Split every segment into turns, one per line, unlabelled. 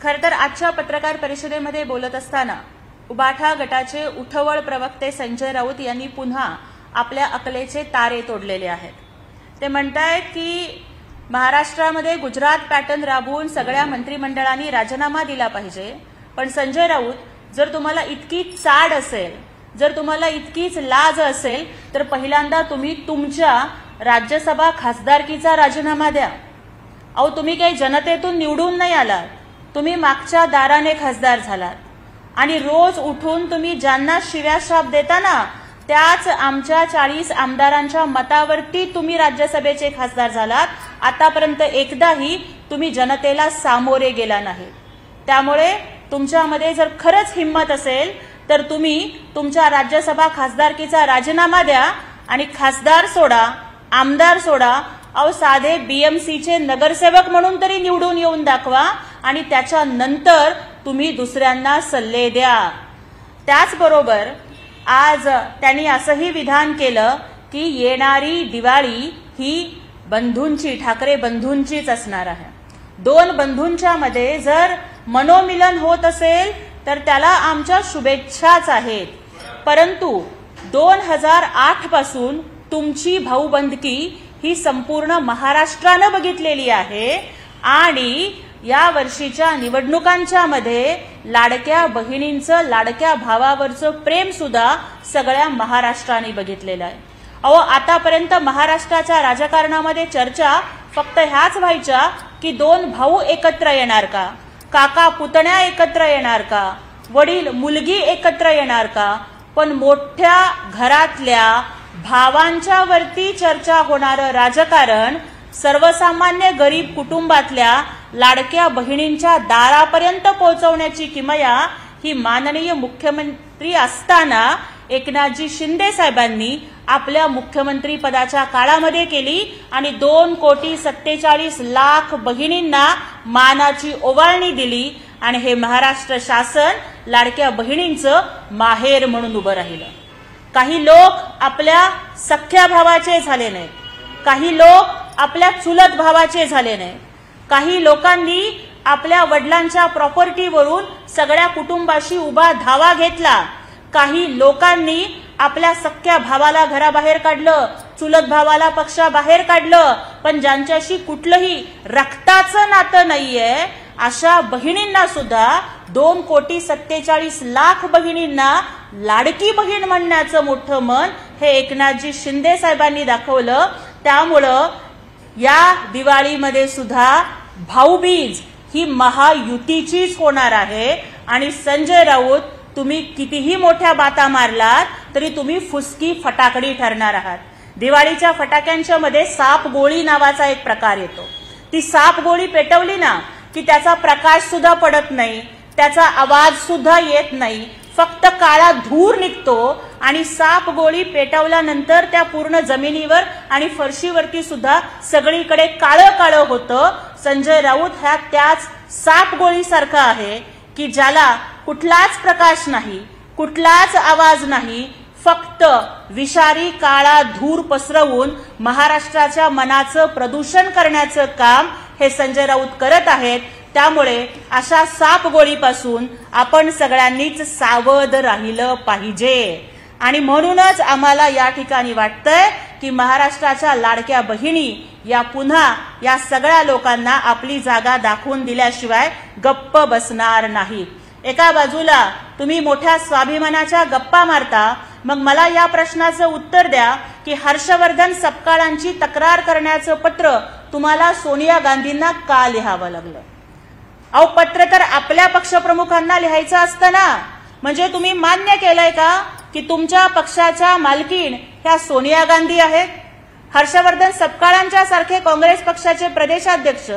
खरं तर आजच्या पत्रकार परिषदेमध्ये बोलत असताना उबाठा गटाचे उठवळ प्रवक्ते संजय राऊत यांनी पुन्हा आपल्या अकलेचे तारे तोडलेले आहेत। ते म्हणतायत की महाराष्ट्रामध्ये गुजरात पॅटर्न राबवून सगळ्या मंत्रिमंडळांनी राजीनामा दिला पाहिजे। पण संजय राऊत, जर तुम्हाला इतकी चाड असेल, जर तुम्हाला इतकीच लाज असेल, तर पहिल्यांदा तुम्ही तुमच्या राज्यसभा खासदारकीचा राजीनामा द्या। अहो, तुम्ही काही जनतेतून निवडून नाही आलात, तुम्ही मागच्या दाराने खासदार झालात आणि रोज उठून तुम्ही ज्यांना शिव्या शाप देता ना, त्याच आमच्या 40 आमदारांच्या मतावरती तुम्ही राज्यसभेचे खासदार झालात। आतापर्यंत एकदाही तुम्ही जनतेला सामोरे गेला नाही। त्यामुळे तुमच्यामध्ये जर खरंच हिम्मत असेल तर तुम्ही तुमच्या राज्यसभा खासदारकीचा राजीनामा द्या आणि खासदार सोडा, आमदार सोडा, अहो साधे बीएमसीचे नगरसेवक म्हणून तरी निवडून येऊन दाखवा आणि त्याच्यानंतर तुम्ही दुसऱ्यांना सल्ले द्या। त्याचबरोबर आज त्यांनी असंही विधान केलं की येणारी दिवाळी ही बंधूंची, ठाकरे बंधूंचीच असणार आहे। दोन बंधूंच्या मध्ये जर मनोमिलन होत असेल तर त्याला आमच्या शुभेच्छाच आहेत। परंतु 2008 पासून तुमची भाऊबंदकी ही संपूर्ण महाराष्ट्रानं बघितलेली आहे आणि या वर्षीच्या निवडणुकांच्या मध्ये लाडक्या बहिणींचं, लाडक्या भावावरचं प्रेम सुद्धा सगळ्या महाराष्ट्राने बघितलेलं आहे। अहो, आतापर्यंत महाराष्ट्राच्या राजकारणामध्ये चर्चा फक्त ह्याच व्हायच्या की दोन भाऊ एकत्र येणार का, काका पुतण्या एकत्र येणार का, वडील मुलगी एकत्र येणार का। पण मोठ्या घरातल्या भावांच्या वरती चर्चा होणारं राजकारण सर्वसामान्य गरीब कुटुंबातल्या लाडक्या बहिणींच्या दारापर्यंत पोहोचवण्याची किमया ही माननीय मुख्यमंत्री असताना एकनाथजी शिंदे साहेबांनी आपल्या मुख्यमंत्री पदाच्या काळामध्ये केली आणि 2,47,00,000 बहिणींना मानाची ओवाळणी दिली आणि हे महाराष्ट्र शासन लाडक्या बहिणींचं माहेर म्हणून उभं राहिलं। काही लोक आपल्या सख्या भावाचे झाले नाहीत, काही लोक आपल्या चुलत भावाचे झाले नाहीत, काही लोकांनी आपल्या वडिलांच्या प्रॉपर्टीवरून सगळ्या कुटुंबाशी उभा धावा घेतला, काही लोकांनी आपल्या सख्या भावाला घराबाहेर काढलं, चुलत भावाला पक्षाबाहेर काढलं, पण ज्यांच्याशी कुठलंही रक्ताचं नातं नाहीये अशा बहिणींना सुद्धा 2,47,00,000 बहिणींना लाडकी बहीण म्हणण्याचं मोठं मन हे एकनाथजी शिंदे साहेबांनी दाखवलं। त्यामुळं या दिवाळीमध्ये सुद्धा भाऊबीज ही महायुतीचीच होणार आहे आणि संजय राऊत, तुम्ही कितीही मोठ्या बाता मारलात तरी तुम्ही फुसकी फटाकडी ठरणार आहात। दिवाळीच्या फटाक्यांच्या मध्ये साप गोळी नावाचा एक प्रकार येतो। ती साप गोळी पेटवली ना की त्याचा प्रकाश सुद्धा पडत नाही, त्याचा आवाज सुद्धा येत नाही, फक्त काळा धूर निघतो आणि साप गोळी पेटवल्यानंतर त्या पूर्ण जमिनीवर आणि फरशीवरती सुद्धा सगळीकडे काळं काळं होतं। संजय राऊत ह्या त्याच साप गोळीसारखा आहे की ज्याला कुठलाच प्रकाश नाही, कुठलाच आवाज नाही, फक्त विषारी काळा धूर पसरवून महाराष्ट्राच्या मनाचं प्रदूषण करण्याचं काम हे संजय राऊत करत आहेत। त्यामुळे अशा साप गोळीपासून आपण सगळ्यांनीच सावध राहिलं पाहिजे आणि म्हणूनच आम्हाला या ठिकाणी वाटतंय की महाराष्ट्राच्या लाडक्या बहिणी या पुन्हा या सगळ्या लोकांना आपली जागा दाखवून दिल्याशिवाय गप्प बसणार नाहीत। एका बाजूला तुम्ही मोठ्या स्वाभिमानाच्या गप्पा मारता, मग मला या प्रश्नाचं उत्तर द्या की हर्षवर्धन सपकाळांची तक्रार करण्याचं पत्र तुम्हाला सोनिया गांधींना का लिहावं लागलं? अहो, पत्र तर आपल्या पक्षप्रमुखांना लिहायचं असतं ना। म्हणजे तुम्ही मान्य केलंय का की तुमच्या पक्षाच्या मालकीण ह्या सोनिया गांधी आहेत? हर्षवर्धन सपकाळांच्या सारखे काँग्रेस पक्षाचे प्रदेशाध्यक्ष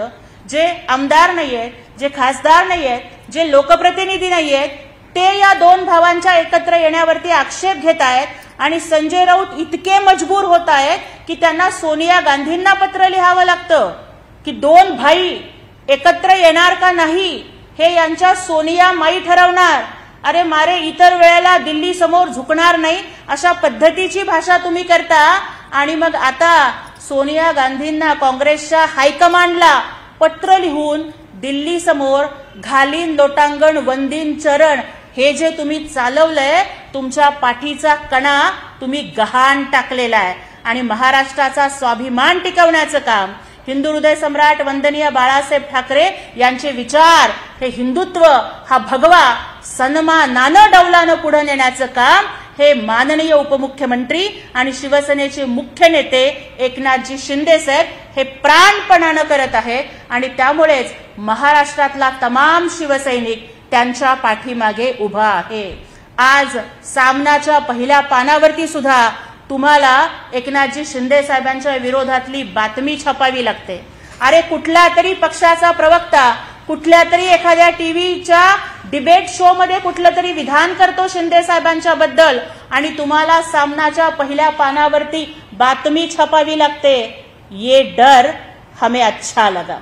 जे आमदार नाहीयेत, जे खासदार नाहीयेत, जे लोकप्रतिनिधी नाहीयेत, ते या दोन भावांच्या एकत्र येण्यावरती आक्षेप घेत आहेत आणि संजय राऊत इतके मजबूर होत आहेत की त्यांना सोनिया गांधींना पत्र लिहावं लागतं की दोन भाई एकत्र येणार का नाही हे यांच्या सोनिया माई ठरवणार। अरे मारे, इतर वेळेला दिल्ली समोर झुकणार नाही अशा पद्धतीची भाषा तुम्ही करता आणि मग आता सोनिया गांधींना काँग्रेसच्या हायकमांडला पत्र लिहून दिल्ली समोर घालीन लोटांगण वंदीन चरण हे जे तुम्ही चालवलंय, तुमच्या पाठीचा कणा तुम्ही गहाण टाकलेला आहे आणि महाराष्ट्राचा स्वाभिमान टिकवण्याचं काम हिंदू हृदय सम्राट वंदनीय बाळासाहेब ठाकरे यांचे विचार, हे हिंदुत्व, हा भगवा सन्मानानं डौलानं पुढे नेण्याचं काम हे माननीय उपमुख्यमंत्री आणि शिवसेनेचे मुख्य नेते एकनाथजी शिंदे साहेब हे प्राणपणानं करत आहेत आणि त्यामुळेच महाराष्ट्रातला तमाम शिवसैनिक त्यांच्या पाठीमागे उभा आहे। आज सामनाच्या पहिल्या पानावरती सुद्धा तुम्हाला एकनाथजी शिंदे साहेबांच्या विरोधातली बातमी छापावी लागते। अरे कुठल्या तरी पक्षाचा प्रवक्ता कुठल्या तरी एखाद्या टीव्हीच्या डिबेट शो मध्ये कुठलं तरी विधान करतो शिंदे साहेबांच्या बद्दल आणि तुम्हाला सामनाच्या पहिल्या पानावरती बातमी छापावी लागते। ये डर हमें अच्छा लगा।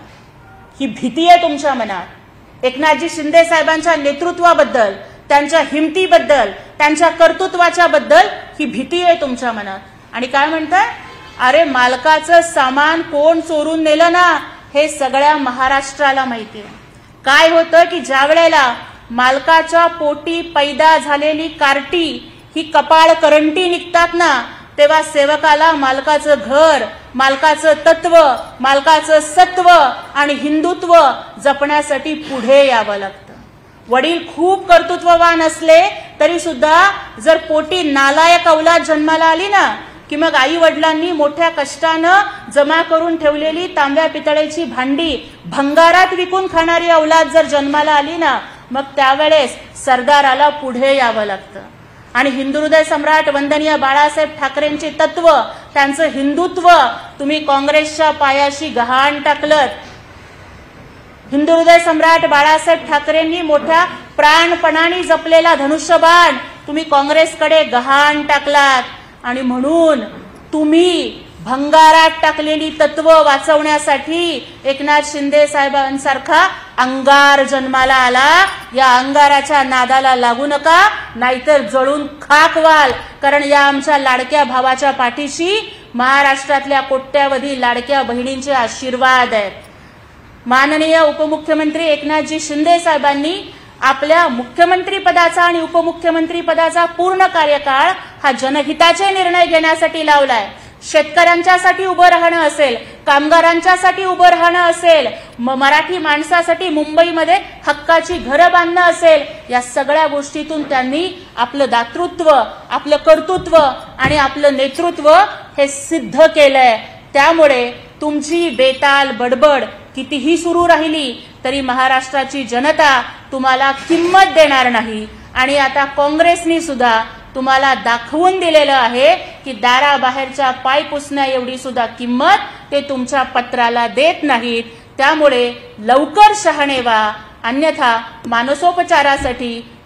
ही भीती आहे तुमच्या मनात एकनाथजी शिंदे साहेबांच्या नेतृत्वाबद्दल, त्यांच्या हिमतीबद्दल, त्यांच्या कर्तृत्वाच्या बद्दल ही भीती आहे तुमच्या मनात। आणि काय म्हणताय, अरे मालकाचं सामान कोण चोरून नेलं ना हे सगळ्या महाराष्ट्राला माहिती आहे। काय होतं की ज्या वेळेला मालकाच्या पोटी पैदा झालेली कार्टी ही कपाळ करंटी निघतात ना, तेव्हा सेवकाला मालकाचं घर, मालकाचं तत्व, मालकाचं सत्व आणि हिंदुत्व जपण्यासाठी पुढे यावं लागतं। वडील खूप कर्तृत्ववान असले तरी सुद्धा जर पोटी नालायक औलाद जन्माला आली ना, की मग आई वडिलांनी मोठ्या कष्टानं जमा करून ठेवलेली तांब्या पितळेची भांडी भंगारात विकून खाणारी औलाद जर जन्माला आली ना, मग त्यावेळेस सरदाराला पुढे यावं लागतं। आणि हिंदू हृदय सम्राट वंदनीय बाळासाहेब ठाकरेंचे तत्व, त्यांचं हिंदुत्व तुम्ही काँग्रेसच्या पायाशी गहाण टाकलं। हिंदू हृदय सम्राट बाळासाहेब ठाकरेंनी मोठ्या प्राणपणाने जपलेला धनुष्यबाण तुम्ही काँग्रेसकडे गहाण टाकलात आणि म्हणून तुम्ही भंगारात टाकलेली तत्व वाचवण्यासाठी एकनाथ शिंदे साहेबांसारखा अंगार जन्माला आला। या अंगाराच्या नादाला लागू नका, नाहीतर जळून खाक व्हाल। कारण या आमच्या लाडक्या भावाच्या पाठीशी महाराष्ट्रातल्या कोट्यावधी लाडक्या बहिणींचे आशीर्वाद आहेत। माननीय उपमुख्यमंत्री एकनाथजी शिंदे साहेबांनी आपल्या मुख्यमंत्री पदाचा आणि उपमुख्यमंत्री पदाचा पूर्ण कार्यकाळ हा जनहिताचे निर्णय घेण्यासाठी लावलाय। शेतकऱ्यांच्यासाठी उभं राहणं असेल, कामगारांच्यासाठी उभं राहणं असेल, मराठी माणसासाठी मुंबईमध्ये हक्काची घरं बांधणं असेल, या सगळ्या गोष्टीतून त्यांनी आपलं दातृत्व, आपलं कर्तृत्व आणि आपलं नेतृत्व हे सिद्ध केलंय। त्यामुळे तुमची बेताल बडबड कितीही सुरू राहिली तरी महाराष्ट्राची जनता तुम्हाला किंमत देणार नाही। आणि आता काँग्रेसनी सुद्धा तुम्हाला दाखवून दिलेलं आहे की दाराबाहेरच्या पाय पुसण्या एवढी सुद्धा किंमत ते तुमच्या पत्राला देत नाहीत। त्यामुळे लवकर शहाणे व्हा, अन्यथा मानसोपचारासाठी